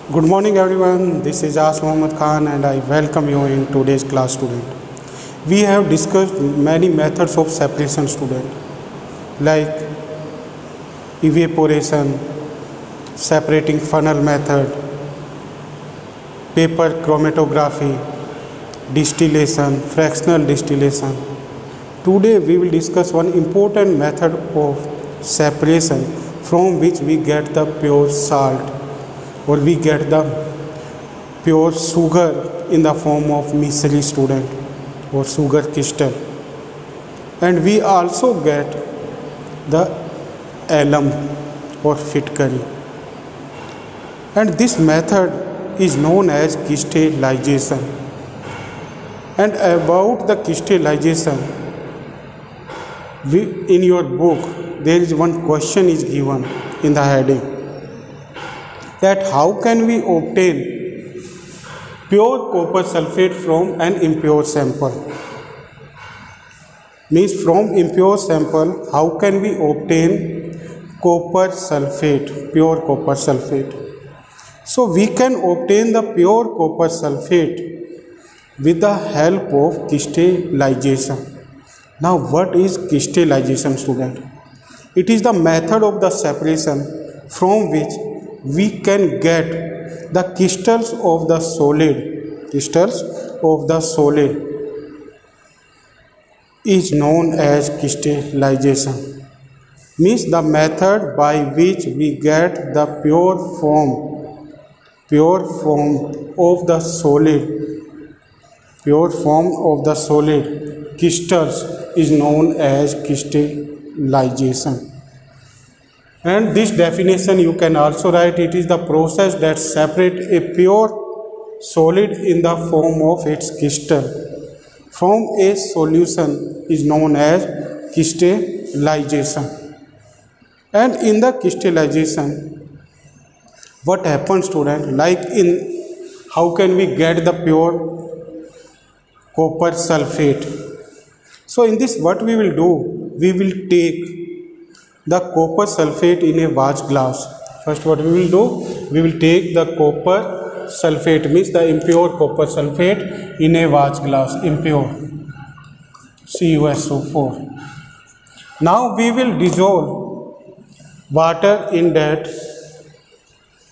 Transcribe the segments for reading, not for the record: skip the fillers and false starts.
Good morning everyone, this is As Mohammad Khan and I welcome you in today's class student. We have discussed many methods of separation student like evaporation, separating funnel method, paper chromatography, distillation, fractional distillation. Today we will discuss one important method of separation from which we get the pure salt or we get the pure sugar in the form of miscellany student or sugar crystal, and we also get the alum or fitcurry, and this method is known as crystallization. And about the crystallization, in your book there is one question is given in the heading that how can we obtain pure copper sulfate from an impure sample. Means from impure sample how can we obtain copper sulfate, pure copper sulfate. So we can obtain the pure copper sulfate with the help of crystallization. Now what is crystallization, student? It is the method of the separation from which we can get the crystals of the solid. Crystals of the solid is known as crystallization. Means the method by which we get the pure form of the solid crystals is known as crystallization. And this definition you can also write, it is the process that separates a pure solid in the form of its crystal from a solution is known as crystallization. And in the crystallization, what happens, student? Like in how can we get the pure copper sulfate? So in this what we will do, we will take the copper sulfate in a vase glass. First what we will do, we will take the copper sulfate, means the impure copper sulfate in a vase glass, impure CuSO4. Now we will dissolve water in that,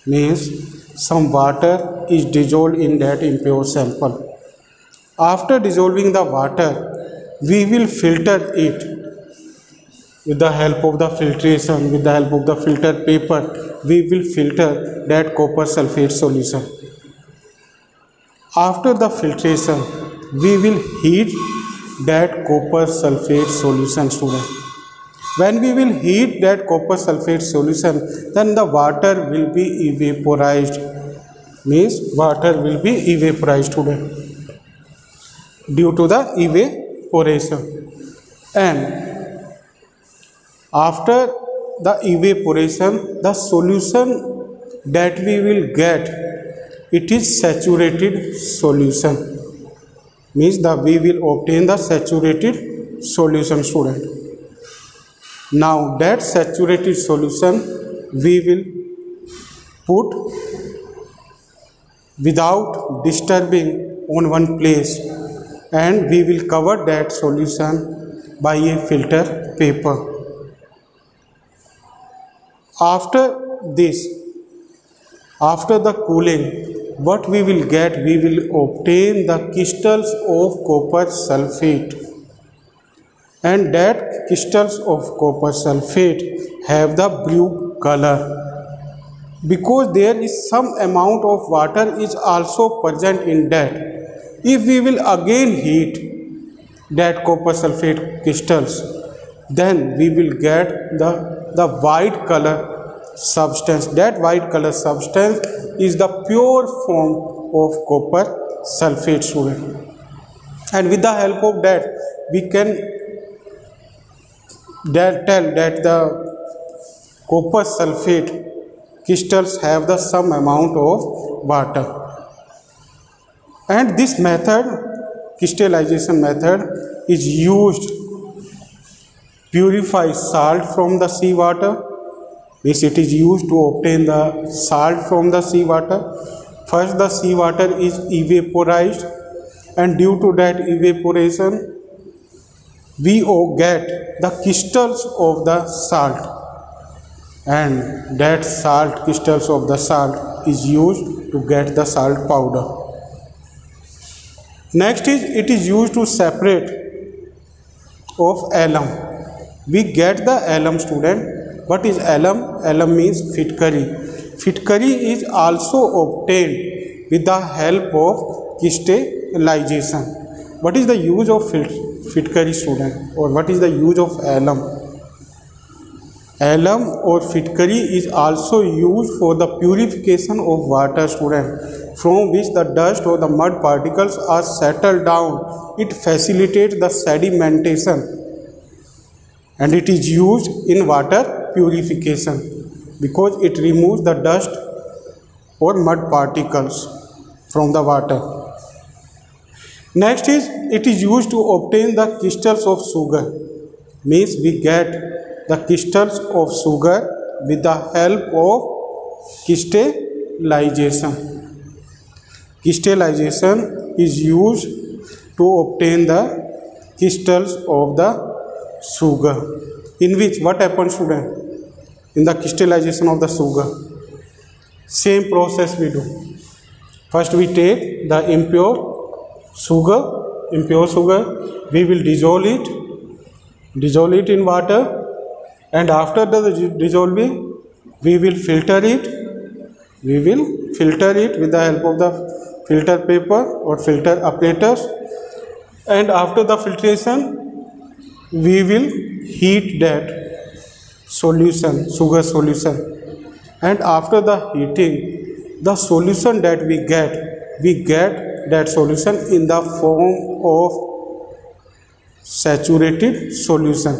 means some water is dissolved in that impure sample. After dissolving the water, we will filter it with the help of the filtration, with the help of the filter paper. We will filter that copper sulfate solution. After the filtration, we will heat that copper sulfate solution, student. When we will heat that copper sulfate solution, then the water will be evaporized. Means water will be evaporized, student, due to the evaporation. And after the evaporation, the solution that we will get, it is saturated solution. Means that we will obtain the saturated solution, student. Now that saturated solution we will put without disturbing on one place, and we will cover that solution by a filter paper. After this, after the cooling, what we will get, we will obtain the crystals of copper sulfate, and that crystals of copper sulfate have the blue color because there is some amount of water is also present in that. If we will again heat that copper sulfate crystals, then we will get the white color substance. That white color substance is the pure form of copper sulfate, student. And with the help of that, we can tell that the copper sulfate crystals have the some amount of water. And this method, crystallization method, is used purify salt from the seawater Means it is used to obtain the salt from the sea water. First the sea water is evaporized, and due to that evaporation we get the crystals of the salt, and that salt crystals of the salt is used to get the salt powder. Next is it is used to separate of alum. We get the alum, student. What is alum? Alum means fitkari. Fitkari is also obtained with the help of crystallization. What is the use of fitkari, student, or what is the use of alum? Alum or fitkari is also used for the purification of water, student, from which the dust or the mud particles are settled down. It facilitates the sedimentation, and it is used in water purification because it removes the dust or mud particles from the water. Next is it is used to obtain the crystals of sugar. Means we get the crystals of sugar with the help of crystallization. Crystallization is used to obtain the crystals of the sugar. In which what happens, student? In the crystallization of the sugar, same process we do. First we take the impure sugar, we will dissolve it in water, and after the dissolving we will filter it with the help of the filter paper or filter apparatus, and after the filtration we will heat that solution, sugar solution, and after the heating the solution that we get that solution in the form of saturated solution.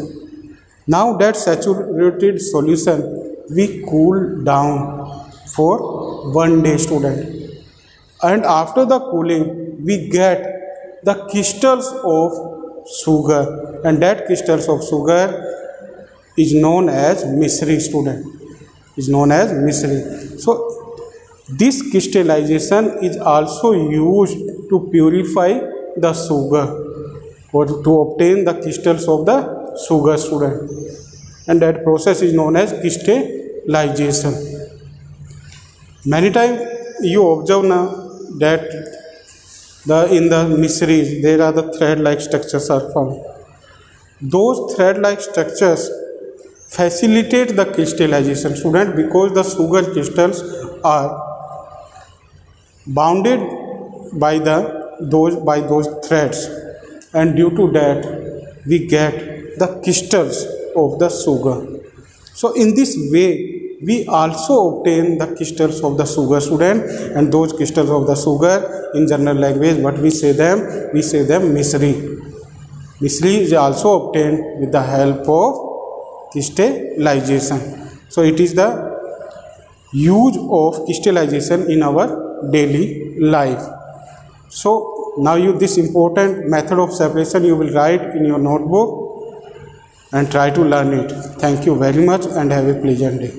Now that saturated solution we cool down for 1 day, student, and after the cooling we get the crystals of sugar, and that crystals of sugar is known as misri, student, is known as misri. So this crystallization is also used to purify the sugar or to obtain the crystals of the sugar, student, and that process is known as crystallization. Many times you observe now that in the misris there are the thread-like structures are found. Those thread-like structures facilitate the crystallization, student, because the sugar crystals are bounded by those threads, and due to that we get the crystals of the sugar. So in this way we also obtain the crystals of the sugar, student, and those crystals of the sugar in general language what we say them? We say them misri. Misri is also obtained with the help of crystallization. So it is the use of crystallization in our daily life. So now this important method of separation you will write in your notebook and try to learn it. Thank you very much and have a pleasant day.